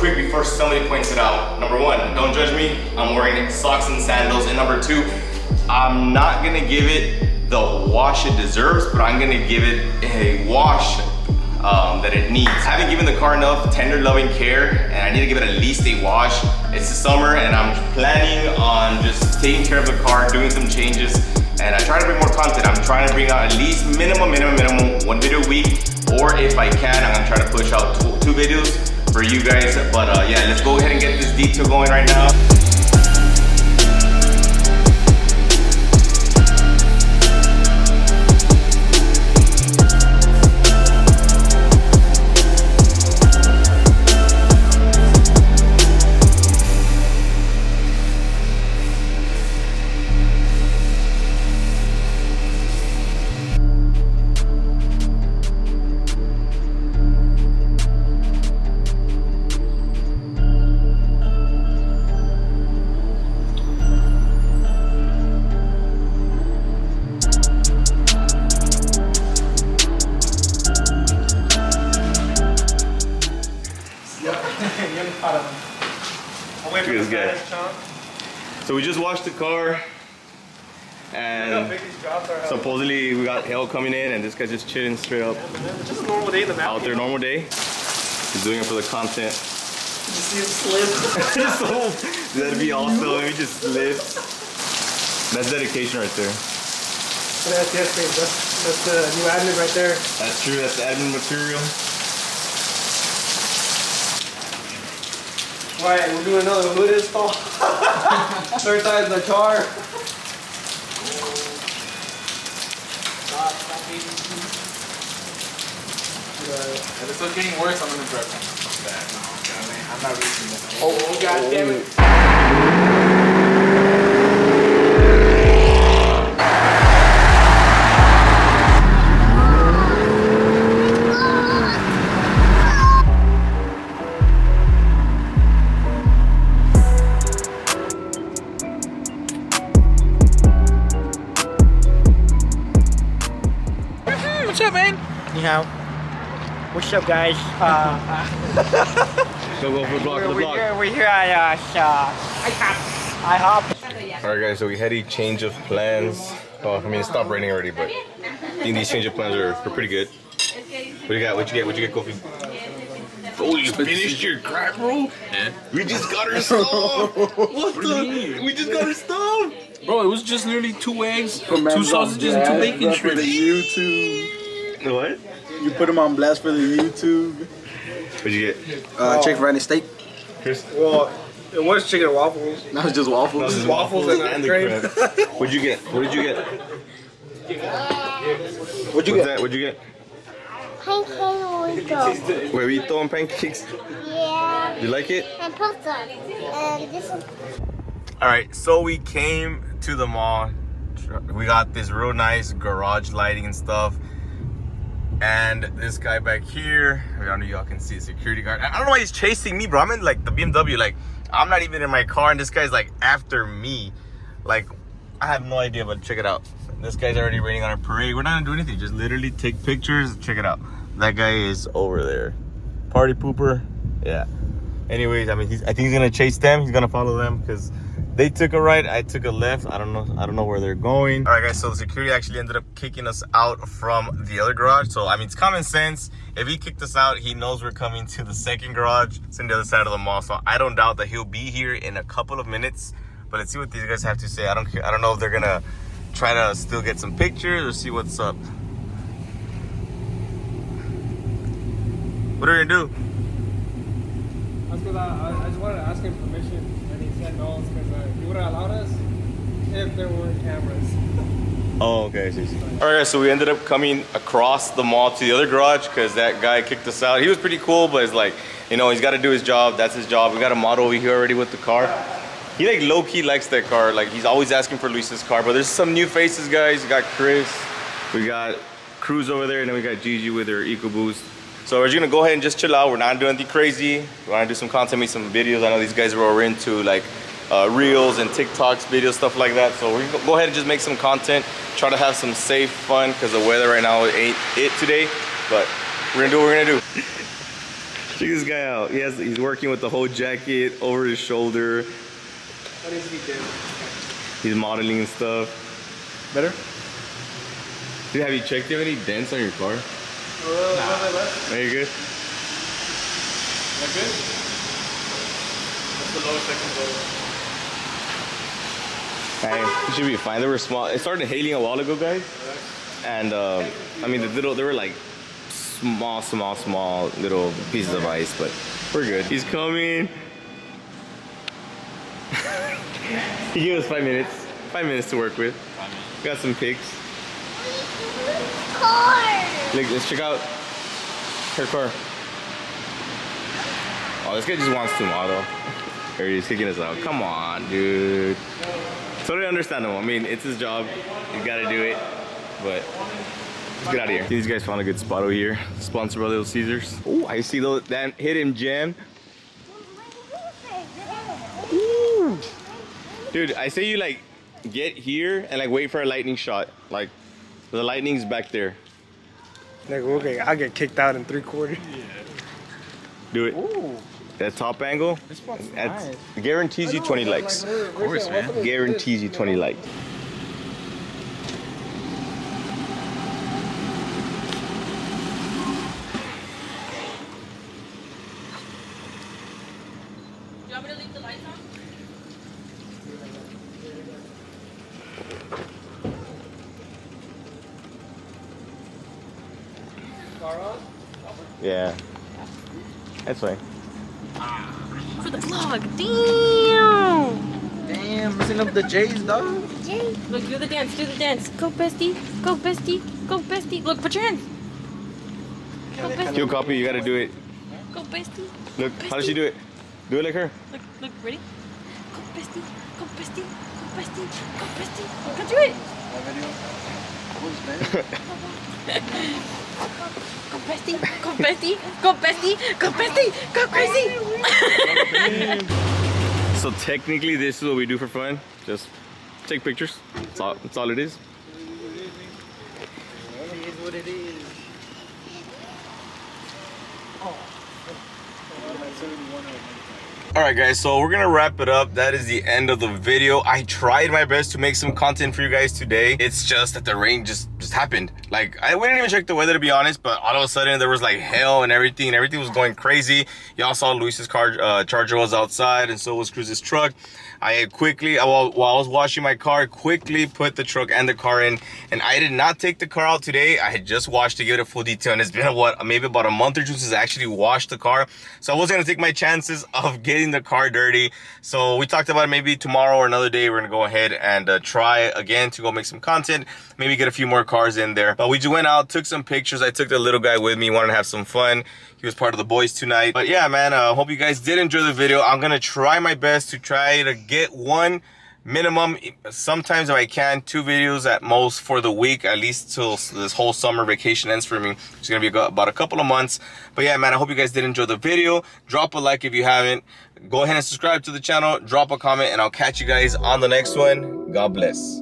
Before somebody points it out, number one, don't judge me. I'm wearing socks and sandals. And number two, I'm not gonna give it the wash it deserves, but I'm gonna give it a wash that it needs. I haven't given the car enough tender loving care, and I need to give it at least a wash. It's the summer, and I'm planning on just taking care of the car, doing some changes, and I try to bring more content. I'm trying to bring out at least minimum one video a week, or if I can, I'm gonna try to push out two videos for you guys. But yeah, let's go ahead and get this detail going right now. So we just washed the car, and supposedly we got hail coming in, and this guy's just chilling straight up. Just a normal day in the mountain. Out there, normal day. He's doing it for the content. You see him slip. So that'd be awesome. Let me just slip. That's dedication right there. That's the new admin right there. That's true. That's the admin material. Right, we're doing another hood install. Third time in the car. If it's still getting worse, I'm gonna drive back. No, I'm not reaching this. Oh, god damn it. What's up, man? Ni hao. What's up, guys? Go for the block, We're here at IHOP. Alright guys, so we had a change of plans. Oh, I mean, it stopped raining already, but I think these change of plans are pretty good. What do you got? What'd you get, Kofi? Oh, you finished your crap, bro? Yeah. We just got our stuff. What the? We just got our stuff. Bro, it was just literally 2 eggs, 2 sausages, and 2 bacon for the strips. YouTube. What? You put them on blast for the YouTube. What'd you get? Chicken fried and steak. Chris? Well, it was chicken and waffles. That was just waffles. No, this is waffles and the cream. crab. What'd you get? What did you get? What'd you What's get? that? What'd you get? Pancake Huevito and pancakes. Yeah. You like it? And pasta. And this one. Alright, so we came to the mall. We got this real nice garage lighting and stuff. And this guy back here, I don't know if y'all can see a security guard. I don't know why he's chasing me, bro. I'm in like the BMW, like I'm not even in my car, and this guy's like after me. Like, I have no idea, but check it out. This guy's already raining on our parade. We're not gonna do anything, just literally take pictures. Check it out. That guy is over there. Party pooper. Yeah. Anyways, I mean, I think he's gonna chase them. He's gonna follow them because they took a right, I took a left. I don't know where they're going. All right, guys, so the security actually ended up kicking us out from the other garage. So, I mean, it's common sense. If he kicked us out, he knows we're coming to the second garage. It's on the other side of the mall. So I don't doubt that he'll be here in a couple of minutes. But let's see what these guys have to say. I don't know if they're gonna try to still get some pictures or see what's up. What are you gonna do? That's because I just wanted to ask him permission, and he said no, because he would have allowed us if there weren't cameras. Oh, okay. All right, guys, so we ended up coming across the mall to the other garage because that guy kicked us out. He was pretty cool, but it's like, you know, he's got to do his job. That's his job. We got a model over here already with the car. He like low-key likes that car. Like he's always asking for Luis's car. But there's some new faces, guys. We got Chris, we got Cruz over there, and then we got Gigi with her EcoBoost. So we're just gonna go ahead and just chill out. We're not doing anything crazy. We wanna do some content, make some videos. I know these guys are all into like reels and TikToks, videos, stuff like that. So we're gonna go ahead and just make some content, try to have some safe fun, because the weather right now ain't it today. But we're gonna do what we're gonna do. Check this guy out. He's working with the whole jacket over his shoulder. What is he doing? He's modeling and stuff. Better? Dude, have you checked if any dents on your car? Nah. Are you good? That good? That's the lowest I can go. Hey, you should be fine. They were small. It started hailing a while ago, guys. And I mean, they were like small little pieces of ice, but we're good. He's coming. He gave us 5 minutes. 5 minutes to work with. Got some pics. Car. Look, let's check out her car. Oh, this guy just wants to model. There he is kicking us out. Come on, dude. Totally understandable. I mean, it's his job. You gotta do it. But let's get out of here. These guys found a good spot over here. Sponsored by Little Caesars. Oh, I see that hidden gem. Ooh. Dude, I say you like get here and like wait for a lightning shot. Like the lightning's back there. Like, okay, I'll get kicked out in 3/4. Yeah. Do it. Ooh. That top angle, This spot's that's nice. guarantees you 20 likes. Of course, man. Guarantees you 20 likes. Do you want me to leave the lights on? Car on? Yeah. That's fine. For the vlog. Damn! Damn, messing up the J's, dog. Jay. Look, do the dance, do the dance. Go, bestie. Go, bestie. Go, bestie. Look, put your hands. Go, bestie. Yo, copy, you gotta do it. Go, bestie. Look, how does she do it? Do it like her. Look, ready? Go, bestie. Go, bestie. Go, bestie. Go, bestie. Go, do it. Go, bestie. Go, bestie. Go, bestie. Go, bestie. Go crazy. So technically, this is what we do for fun. Just take pictures. That's all it is. It is what it is. All right, guys, so we're gonna wrap it up. That is the end of the video. I tried my best to make some content for you guys today. It's just that the rain just happened. Like, we didn't even check the weather, to be honest, but all of a sudden there was like hail and everything was going crazy. Y'all saw Luis's car charger was outside, and so was Cruz's truck. I quickly, while I was washing my car, quickly put the truck and the car in, and I did not take the car out today. I had just washed to give it a full detail, and it's been maybe about a month or two since I actually washed the car. So I wasn't gonna take my chances of getting the car dirty. So we talked about it, maybe tomorrow or another day we're gonna go ahead and try again to go make some content, maybe get a few more cars in there. But we just went out, took some pictures. I took the little guy with me, wanted to have some fun. He was part of the boys tonight. But yeah, man, hope you guys did enjoy the video. I'm gonna try my best to try to get one minimum, sometimes if I can, 2 videos at most for the week, at least till this whole summer vacation ends for me. It's gonna be about a couple of months. But yeah, man, I hope you guys did enjoy the video. Drop a like if you haven't. Go ahead and subscribe to the channel, drop a comment, and I'll catch you guys on the next one. God bless.